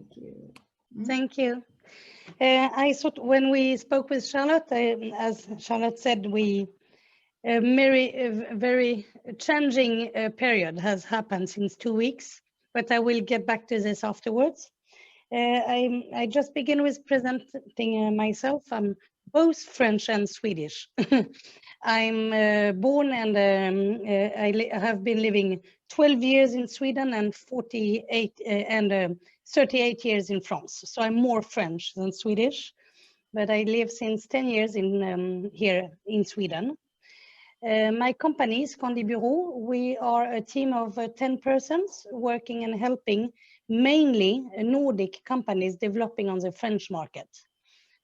Thank you. Thank you. I thought when we spoke with Charlotte, as Charlotte said, a very challenging period has happened since 2 weeks, but I will get back to this afterwards. I just begin with presenting myself. I'm both French and Swedish. I'm born and I have been living 12 years in Sweden and 38 years in France. So I'm more French than Swedish, but I live since 10 years in here in Sweden. My company, Scandibureau, we are a team of 10 persons working and helping mainly Nordic companies developing on the French market.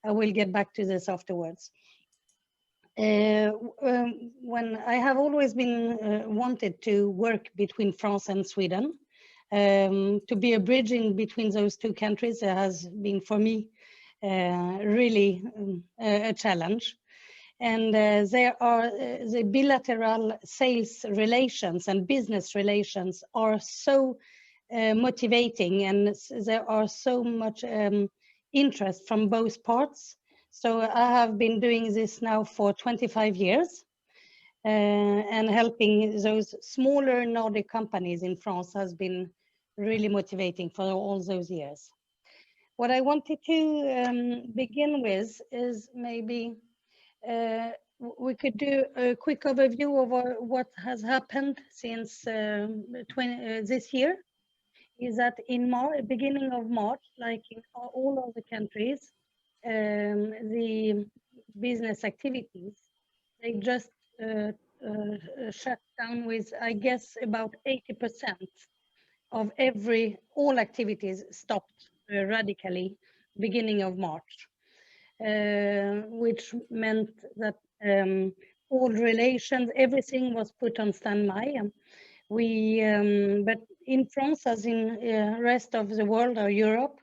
I will get back to this afterwards. When I have always been wanted to work between France and Sweden, to be a bridge in between those two countries has been for me really a challenge. And there are the bilateral sales relations and business relations are so motivating, and there are so much interest from both parts. So I have been doing this now for 25 years and helping those smaller Nordic companies in France has been really motivating for all those years. What I wanted to begin with is maybe we could do a quick overview of what has happened since this year. Is that in beginning of March, like in all of the countries, the business activities, they just shut down with, I guess, about 80% of all activities stopped radically beginning of March. Which meant that all relations, everything was put on standby. But in France, as in rest of the world or Europe,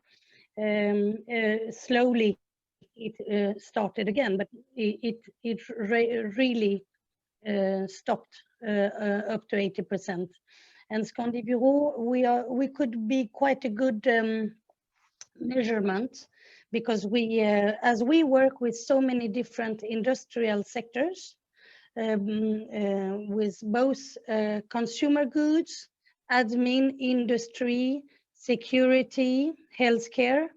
slowly it started again, but it really stopped up to 80%. And Scandibureau, we could be quite a good measurement, because as we work with so many different industrial sectors, with both consumer goods, admin, industry, security, healthcare,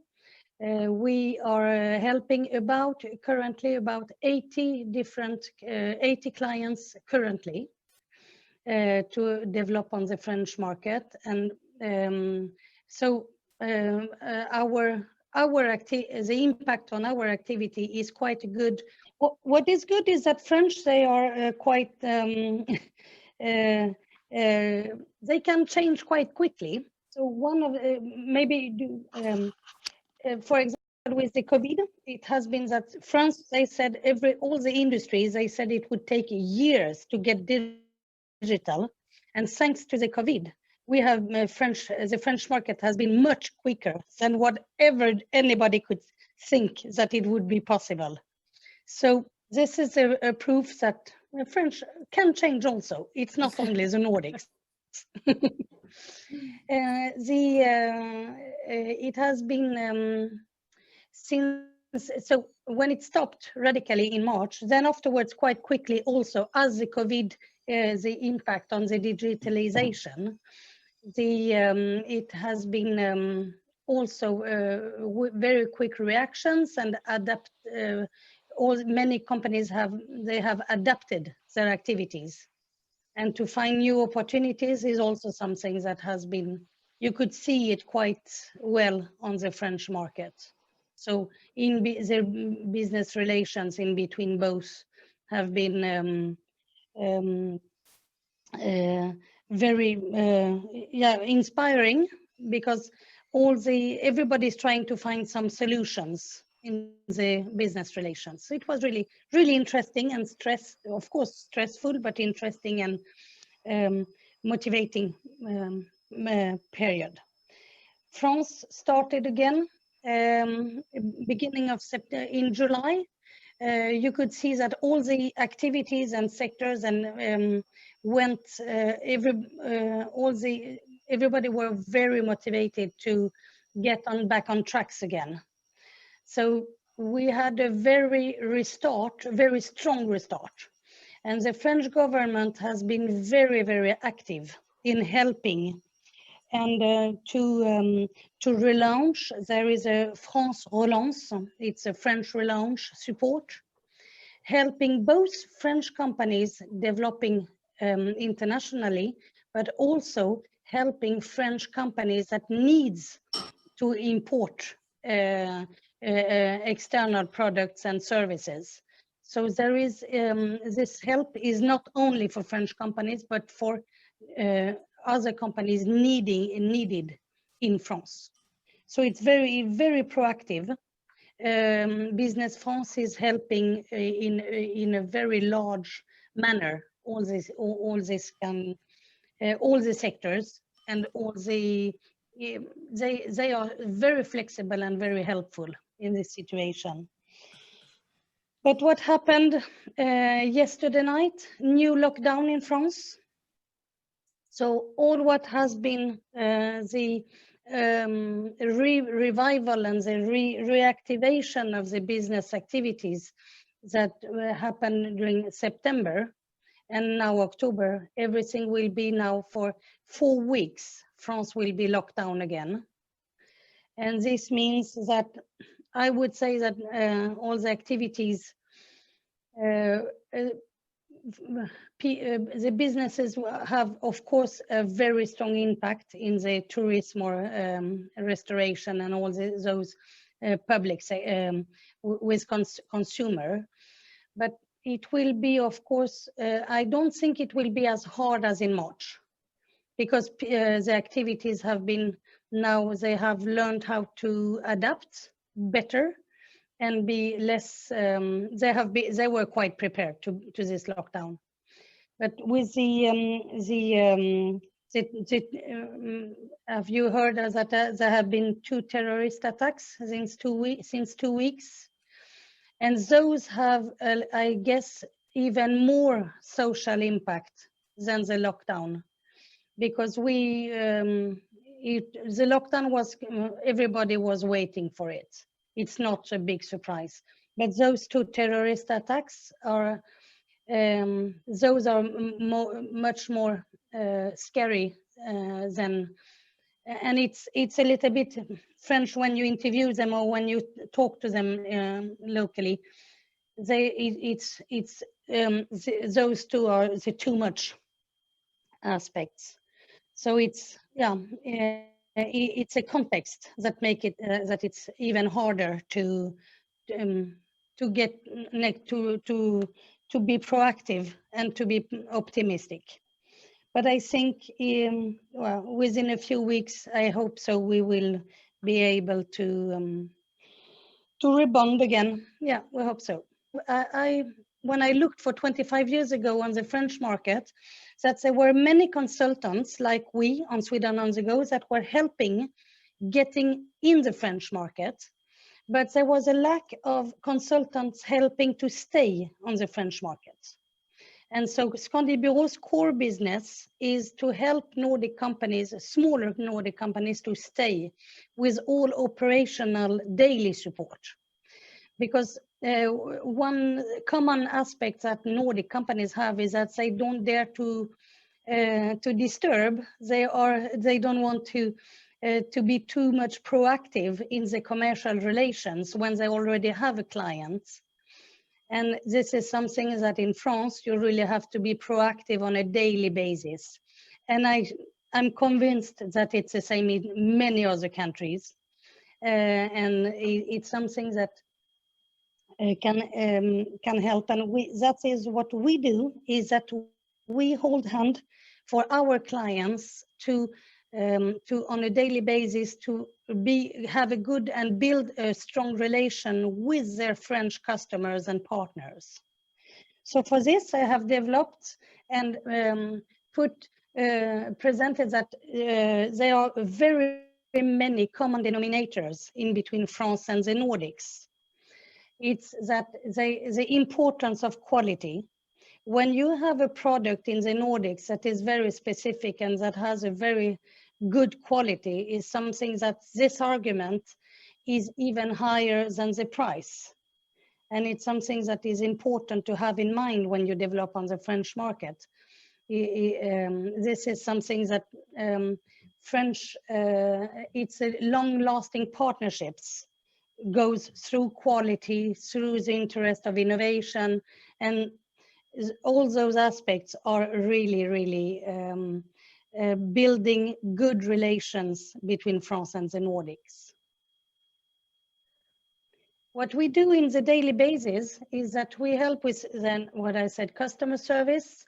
we are helping currently about 80 clients currently to develop on the French market, and so the impact on our activity is quite good. What is good is that French, they are quite, they can change quite quickly. So one of for example, with the COVID, it has been that France, they said all the industries, they said it would take years to get digital, and thanks to the COVID, we have the French market has been much quicker than whatever anybody could think that it would be possible. So this is a proof that French can change also. It's not only the Nordics. It has been so when it stopped radically in March, then afterwards quite quickly also, as the COVID, the impact on the digitalization, it has been also very quick reactions and many companies have adapted their activities, and to find new opportunities is also something that has been, you could see it quite well on the French market. So in the business relations in between both have been very inspiring, because everybody's trying to find some solutions in the business relations. So it was really, really interesting and of course stressful, but interesting and motivating period. France started again beginning of September. In July, you could see that all the activities and sectors and everybody were very motivated to get back on tracks again. So we had a very strong restart. And the French government has been very, very active in helping. And to relaunch, there is a France Relance. It's a French relaunch support, helping both French companies developing internationally, but also helping French companies that needs to import external products and services. So there is this help is not only for French companies, but for other companies needed in France. So it's very, very proactive. Business France is helping in a very large manner all the sectors, and all they are very flexible and very helpful in this situation. But what happened yesterday night? New lockdown in France. So all what has been the revival and the reactivation of the business activities that happened during September and now October, everything will be now for 4 weeks. France will be locked down again. And this means that I would say that all the activities, the businesses have, of course, a very strong impact in the tourism or restoration and all those public with consumer. But it will be, of course, I don't think it will be as hard as in March, because the activities have been, now they have learned how to adapt better and be less, they were quite prepared to this lockdown. But with have you heard that there have been 2 terrorist attacks since 2 weeks? And those have, I guess, even more social impact than the lockdown, because the lockdown was, everybody was waiting for it. It's not a big surprise. But those 2 terrorist attacks are, those are much more scary than, and it's a little bit French when you interview them or when you talk to them locally. Those 2 are the too much aspects. So it's, yeah, it's a context that make it that it's even harder to get to be proactive and to be optimistic. But I think well, within a few weeks, I hope so, we will be able to rebound again. Yeah, we hope so. When I looked for 25 years ago on the French market, that there were many consultants like we on Sweden on the Go that were helping getting in the French market, but there was a lack of consultants helping to stay on the French market. And so Scandibureau's core business is to help Nordic companies, smaller Nordic companies, to stay with all operational daily support. Because one common aspect that Nordic companies have is that they don't dare to disturb. They don't want to be too much proactive in the commercial relations when they already have a client. And this is something that in France, you really have to be proactive on a daily basis. And I'm convinced that it's the same in many other countries. And it's something that can help. And that is what we do, is that we hold hand for our clients to on a daily basis to have a good and build a strong relation with their French customers and partners. So for this, I have developed and presented that there are very many common denominators in between France and the Nordics. It's that the importance of quality. When you have a product in the Nordics that is very specific and that has a very good quality is something that this argument is even higher than the price. And it's something that is important to have in mind when you develop on the French market. This is something that French, it's a long-lasting partnerships, goes through quality, through the interest of innovation, and all those aspects are really, really building good relations between France and the Nordics. What we do in the daily basis is that we help with then what I said, customer service,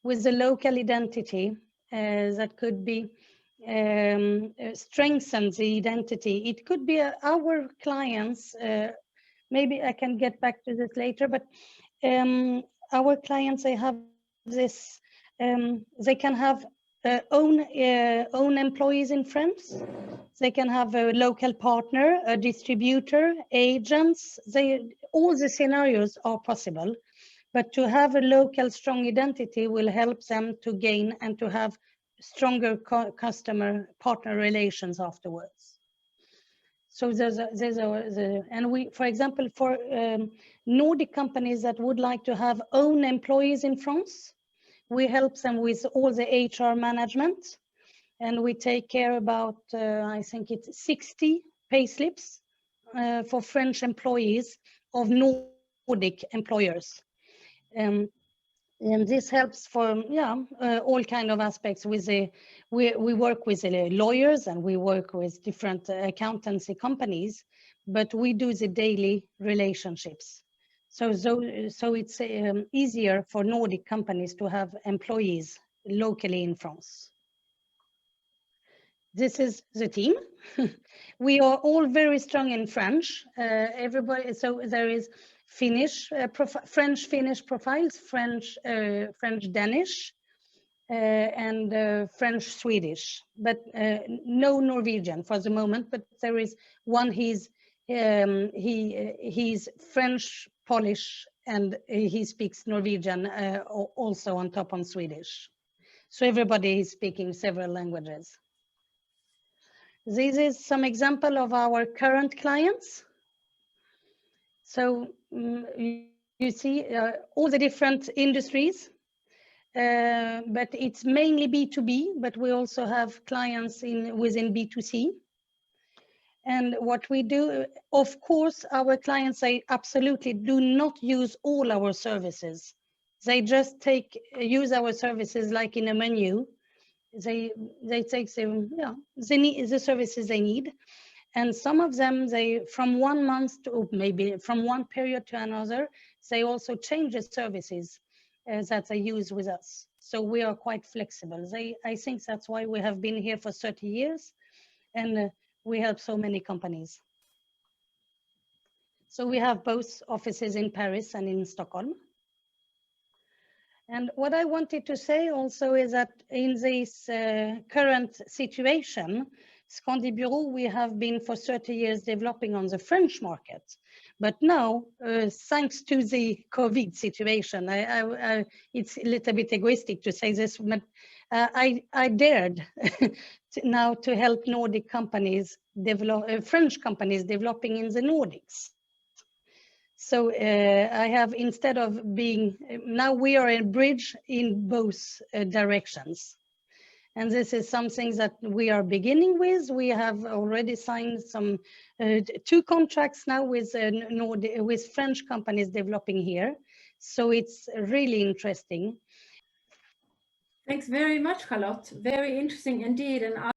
with the local identity that could be strengthen the identity. It could be our clients, maybe I can get back to this later, but our clients, they have this, they can have own employees in France. They can have a local partner, a distributor, agents. All the scenarios are possible, but to have a local strong identity will help them to gain and to have stronger customer partner relations afterwards. So and we, for example, for Nordic companies that would like to have own employees in France, we help them with all the HR management, and we take care about, I think it's 60 payslips for French employees of Nordic employers. And this helps for all kind of aspects. With we work with the lawyers and we work with different accountancy companies, but we do the daily relationships. So it's easier for Nordic companies to have employees locally in France. This is the team. We are all very strong in French. Everybody, so there is Finnish, French Finnish profiles, French Danish, and French Swedish, but no Norwegian for the moment. But there is one. He's French, Polish, and he speaks Norwegian also on top on Swedish. So everybody is speaking several languages. This is some example of our current clients. So you see all the different industries, but it's mainly B2B, but we also have clients within B2C. And what we do, of course, our clients, they absolutely do not use all our services. They just use our services like in a menu. They take the services they need, and some of them, they from 1 month to maybe from one period to another, they also change the services that they use with us. So we are quite flexible. I think that's why we have been here for 30 years, and we help so many companies. So we have both offices in Paris and in Stockholm. And what I wanted to say also is that in this current situation, Scandibureau, we have been for 30 years developing on the French market. But now, thanks to the COVID situation, it's a little bit egoistic to say this, but I dared now to help Nordic companies develop, French companies developing in the Nordics. So I have, instead of being, now we are a bridge in both directions. And this is something that we are beginning with. We have already signed some 2 contracts now with French companies developing here. So it's really interesting. Thanks very much, Charlotte. Very interesting indeed. And